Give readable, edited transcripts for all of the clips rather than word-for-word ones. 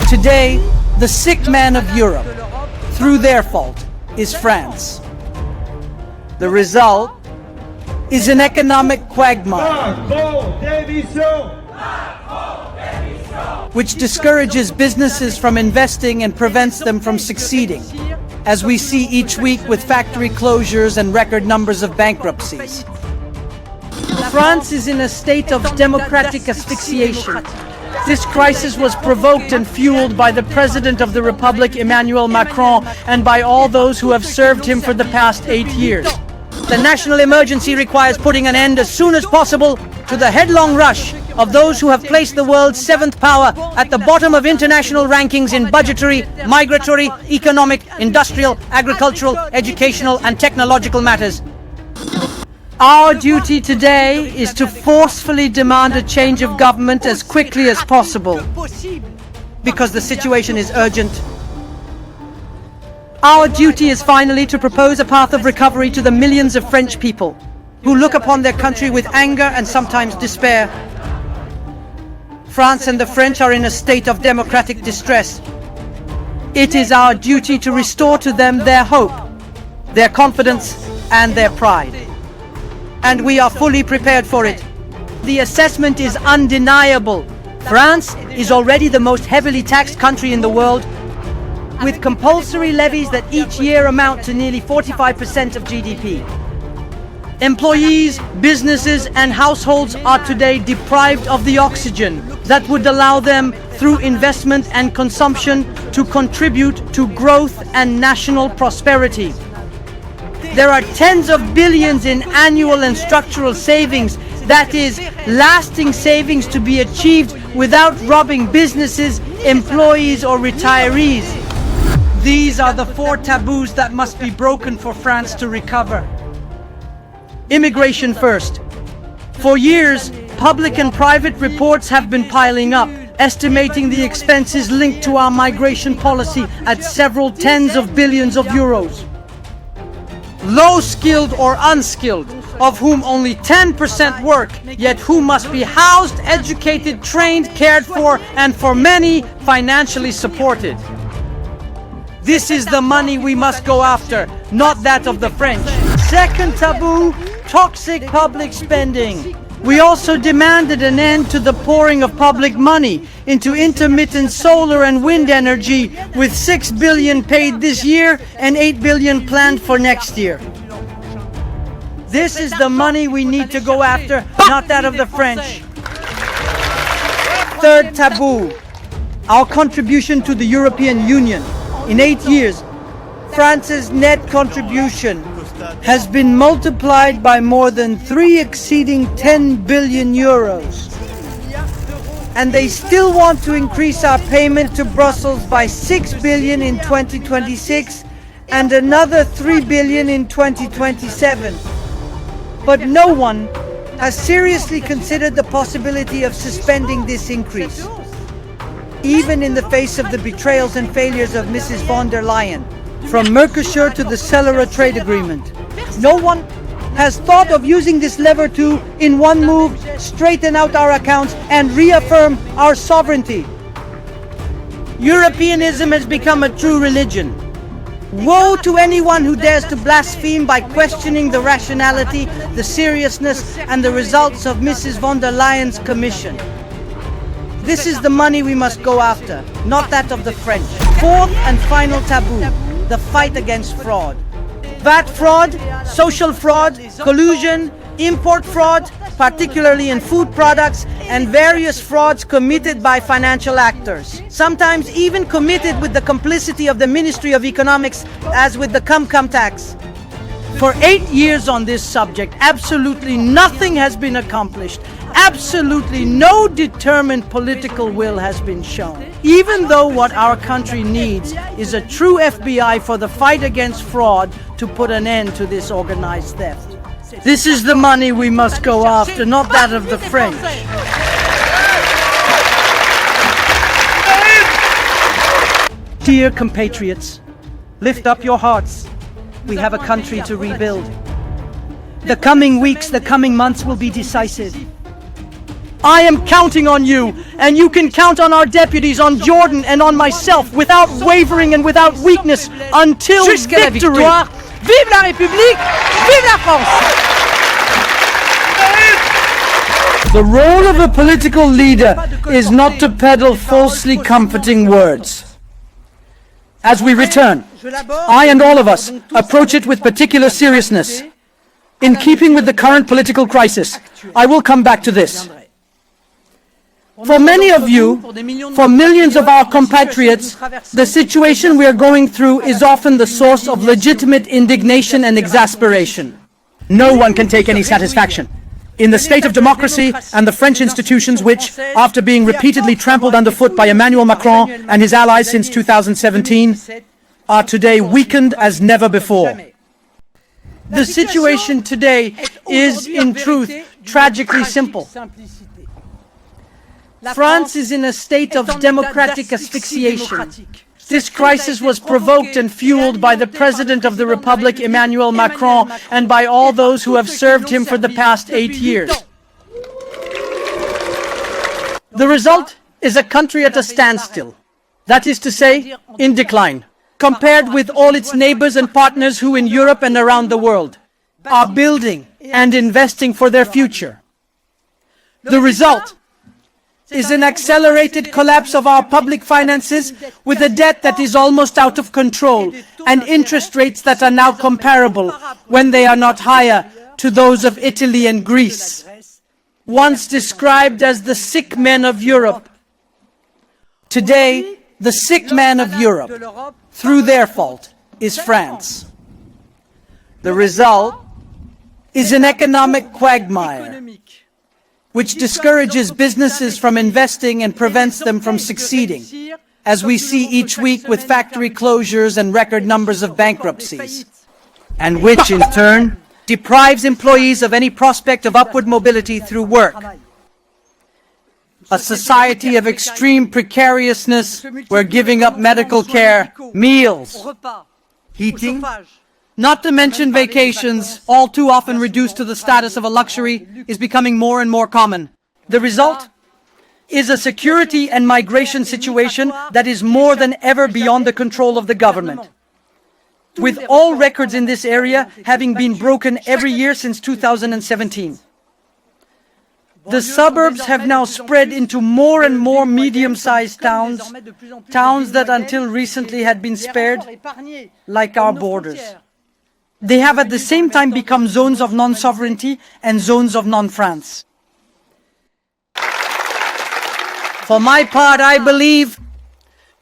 Today, the sick man of Europe, through their fault, is France. The result is an economic quagmire, which discourages businesses from investing and prevents them from succeeding, as we see each week with factory closures and record numbers of bankruptcies. France is in a state of democratic asphyxiation. This crisis was provoked and fueled by the President of the Republic, Emmanuel Macron, and by all those who have served him for the past 8 years. The national emergency requires putting an end as soon as possible to the headlong rush of those who have placed the world's seventh power at the bottom of international rankings in budgetary, migratory, economic, industrial, agricultural, educational, and technological matters. Our duty today is to forcefully demand a change of government as quickly as possible, because the situation is urgent. Our duty is finally to propose a path of recovery to the millions of French people who look upon their country with anger and sometimes despair. France and the French are in a state of democratic distress. It is our duty to restore to them their hope, their confidence, and their pride. And we are fully prepared for it. The assessment is undeniable. France is already the most heavily taxed country in the world, with compulsory levies that each year amount to nearly 45% of GDP. Employees, businesses, and households are today deprived of the oxygen that would allow them, through investment and consumption, to contribute to growth and national prosperity. There are tens of billions in annual and structural savings, that is, lasting savings to be achieved without robbing businesses, employees, or retirees. These are the four taboos that must be broken for France to recover. Immigration first. For years, public and private reports have been piling up, estimating the expenses linked to our migration policy at several tens of billions of euros. Low-skilled or unskilled, of whom only 10% work, yet who must be housed, educated, trained, cared for, and for many, financially supported. This is the money we must go after, not that of the French. Second taboo, toxic public spending. We also demanded an end to the pouring of public money into intermittent solar and wind energy, with 6 billion paid this year and 8 billion planned for next year. This is the money we need to go after, not that of the French. Third taboo, our contribution to the European Union. In 8 years, France's net contribution has been multiplied by more than 3, exceeding 10 billion euros. And they still want to increase our payment to Brussels by 6 billion in 2026 and another 3 billion in 2027. But no one has seriously considered the possibility of suspending this increase, even in the face of the betrayals and failures of Mrs. von der Leyen, from Mercosur to the Cellular Trade Agreement. No one has thought of using this lever to, in one move, straighten out our accounts and reaffirm our sovereignty. Europeanism has become a true religion. Woe to anyone who dares to blaspheme by questioning the rationality, the seriousness, and the results of Mrs. von der Leyen's commission. This is the money we must go after, not that of the French. Fourth and final taboo, the fight against fraud. VAT fraud, social fraud, collusion, import fraud, particularly in food products, and various frauds committed by financial actors, sometimes even committed with the complicity of the Ministry of Economics, as with the Cum-Cum tax. For 8 years on this subject, absolutely nothing has been accomplished. Absolutely no determined political will has been shown. Even though what our country needs is a true FBI for the fight against fraud to put an end to this organized theft. This is the money we must go after, not that of the French. Dear compatriots, lift up your hearts. We have a country to rebuild. The coming weeks, the coming months will be decisive. I am counting on you, and you can count on our deputies, on Jordan and on myself, without wavering and without weakness, until victory. Vive la République! Vive la France! The role of a political leader is not to peddle falsely comforting words. As we return, I and all of us approach it with particular seriousness. In keeping with the current political crisis, I will come back to this. For many of you, for millions of our compatriots, the situation we are going through is often the source of legitimate indignation and exasperation. No one can take any satisfaction in the state of democracy and the French institutions which, after being repeatedly trampled underfoot by Emmanuel Macron and his allies since 2017, are today weakened as never before. The situation today is, in truth, tragically simple. France is in a state of democratic asphyxiation. This crisis was provoked and fueled by the President of the Republic, Emmanuel Macron, and by all those who have served him for the past 8 years. The result is a country at a standstill. That is to say, in decline, compared with all its neighbors and partners who in Europe and around the world are building and investing for their future. The result is an accelerated collapse of our public finances, with a debt that is almost out of control and interest rates that are now comparable, when they are not higher, to those of Italy and Greece, once described as the sick men of Europe. Today, the sick man of Europe, through their fault, is France. The result is an economic quagmire, which discourages businesses from investing and prevents them from succeeding, as we see each week with factory closures and record numbers of bankruptcies, and which, in turn, deprives employees of any prospect of upward mobility through work. A society of extreme precariousness, where giving up medical care, meals, heating, not to mention vacations, all too often reduced to the status of a luxury, is becoming more and more common. The result is a security and migration situation that is more than ever beyond the control of the government, with all records in this area having been broken every year since 2017. The suburbs have now spread into more and more medium-sized towns, towns that until recently had been spared, like our borders. They have at the same time become zones of non-sovereignty and zones of non-France. For my part, I believe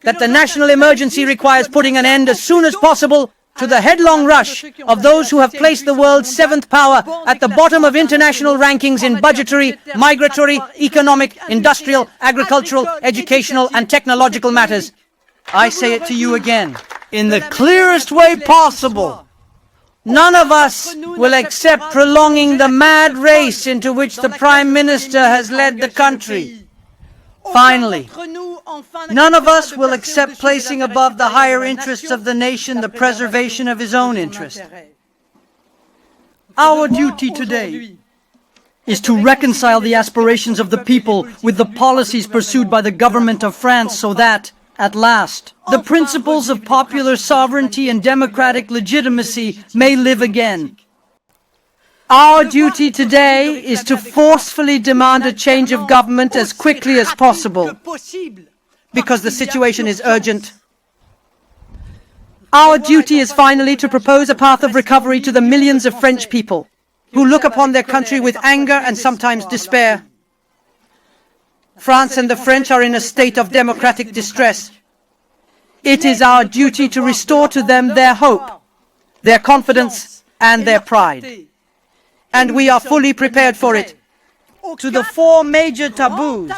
that the national emergency requires putting an end as soon as possible to the headlong rush of those who have placed the world's seventh power at the bottom of international rankings in budgetary, migratory, economic, industrial, agricultural, educational, and technological matters. I say it to you again, in the clearest way possible. None of us will accept prolonging the mad race into which the Prime Minister has led the country. Finally, none of us will accept placing above the higher interests of the nation the preservation of his own interest. Our duty today is to reconcile the aspirations of the people with the policies pursued by the government of France, so that, at last, the principles of popular sovereignty and democratic legitimacy may live again. Our duty today is to forcefully demand a change of government as quickly as possible, because the situation is urgent. Our duty is finally to propose a path of recovery to the millions of French people who look upon their country with anger and sometimes despair. France and the French are in a state of democratic distress. It is our duty to restore to them their hope, their confidence, and their pride. And we are fully prepared for it. To the four major taboos,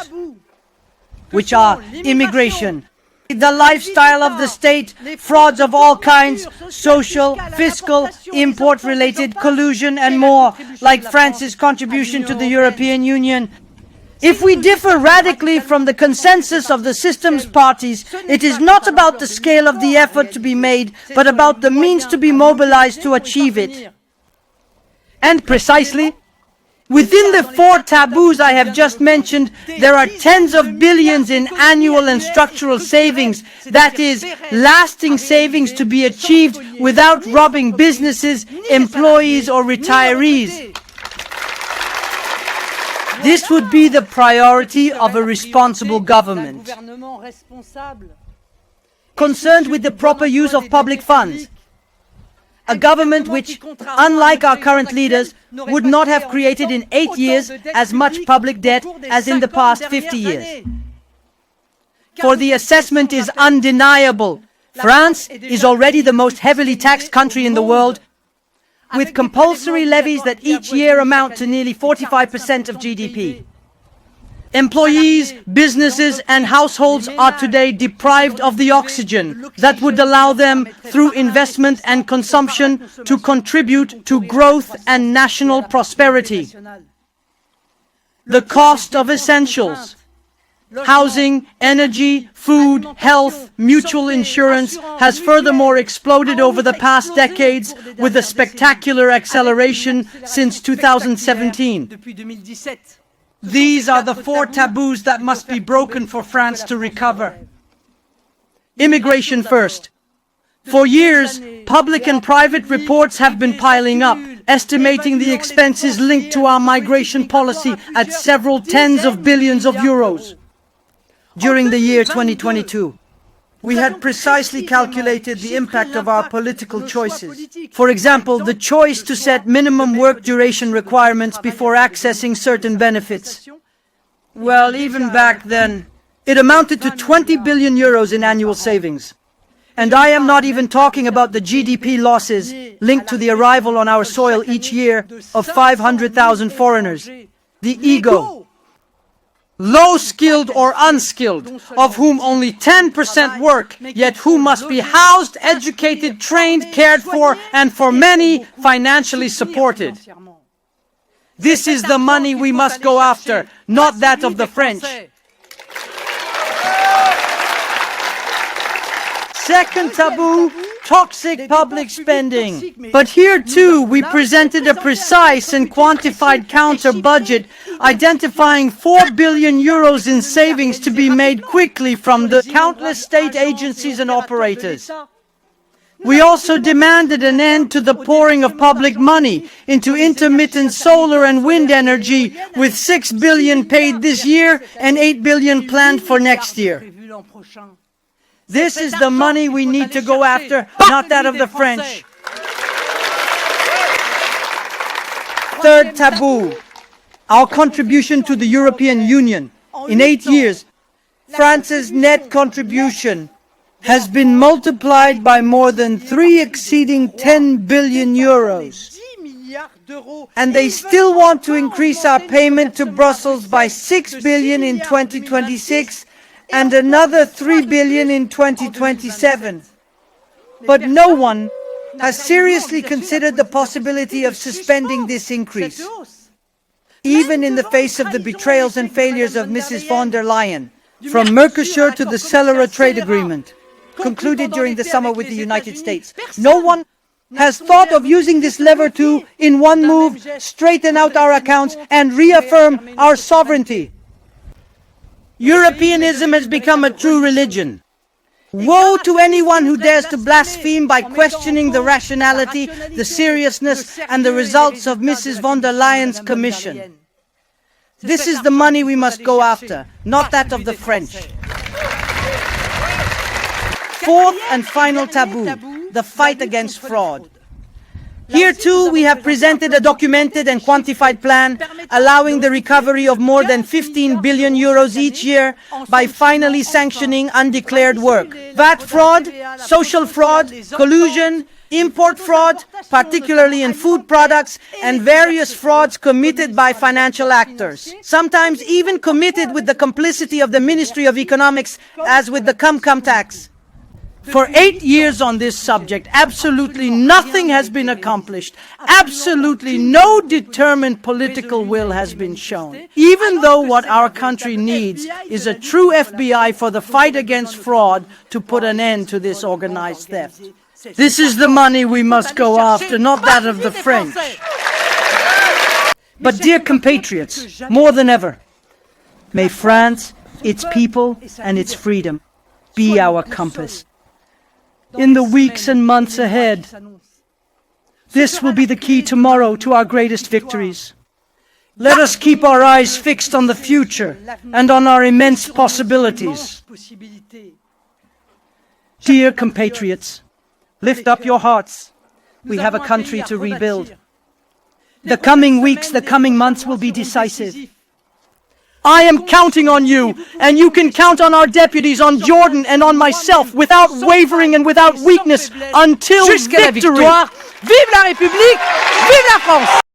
which are immigration, the lifestyle of the state, frauds of all kinds, social, fiscal, import-related collusion, and more, like France's contribution to the European Union. If we differ radically from the consensus of the system's parties, it is not about the scale of the effort to be made, but about the means to be mobilized to achieve it. And precisely, Within the four taboos I have just mentioned, there are tens of billions in annual and structural savings, that is, lasting savings to be achieved without robbing businesses, employees or retirees. This would be the priority of a responsible government, concerned with the proper use of public funds. A government which, unlike our current leaders, would not have created in 8 years as much public debt as in the past 50 years. For the assessment is undeniable. France is already the most heavily taxed country in the world, with compulsory levies that each year amount to nearly 45% of GDP. Employees, businesses and households are today deprived of the oxygen that would allow them, through investment and consumption, to contribute to growth and national prosperity. The cost of essentials, housing, energy, food, health, mutual insurance has furthermore exploded over the past decades with a spectacular acceleration since 2017. These are the four taboos that must be broken for France to recover. Immigration first. For years, public and private reports have been piling up, estimating the expenses linked to our migration policy at several tens of billions of euros. During the year 2022, we had precisely calculated the impact of our political choices. For example, the choice to set minimum work duration requirements before accessing certain benefits. Well, even back then, it amounted to 20 billion euros in annual savings. And I am not even talking about the GDP losses linked to the arrival on our soil each year of 500,000 foreigners. The ego, low-skilled or unskilled, of whom only 10% work, yet who must be housed, educated, trained, cared for, and for many, financially supported. This is the money we must go after, not that of the French. Second taboo, toxic public spending. But here too, we presented a precise and quantified counter-budget identifying 4 billion euros in savings to be made quickly from the countless state agencies and operators. We also demanded an end to the pouring of public money into intermittent solar and wind energy, with 6 billion paid this year and 8 billion planned for next year. This is the money we need to go after, not that of the French. Third taboo, our contribution to the European Union. In 8 years, France's net contribution has been multiplied by more than 3, exceeding 10 billion euros. And they still want to increase our payment to Brussels by 6 billion in 2026 and another 3 billion in 2027. But no one has seriously considered the possibility of suspending this increase, even in the face of the betrayals and failures of Mrs. von der Leyen, from Mercosur to the Celera trade agreement, concluded during the summer with the United States. No one has thought of using this lever to, in one move, straighten out our accounts and reaffirm our sovereignty. Europeanism has become a true religion. Woe to anyone who dares to blaspheme by questioning the rationality, the seriousness and the results of Mrs. von der Leyen's Commission. This is the money we must go after, not that of the French. Fourth and final taboo, the fight against fraud. Here too, we have presented a documented and quantified plan allowing the recovery of more than 15 billion euros each year by finally sanctioning undeclared work. VAT fraud, social fraud, collusion, import fraud, particularly in food products, and various frauds committed by financial actors, sometimes even committed with the complicity of the Ministry of Economics, as with the Cum-Cum tax. For 8 years on this subject, absolutely nothing has been accomplished. Absolutely no determined political will has been shown. Even though what our country needs is a true FBI for the fight against fraud to put an end to this organized theft. This is the money we must go after, not that of the French. But dear compatriots, more than ever, may France, its people and its freedom be our compass. In the weeks and months ahead, this will be the key tomorrow to our greatest victories. Let us keep our eyes fixed on the future and on our immense possibilities. Dear compatriots, lift up your hearts. We have a country to rebuild. The coming weeks, the coming months will be decisive. I am counting on you, and you can count on our deputies, on Jordan and on myself, without wavering and without weakness, until victory. Vive la République, vive la France!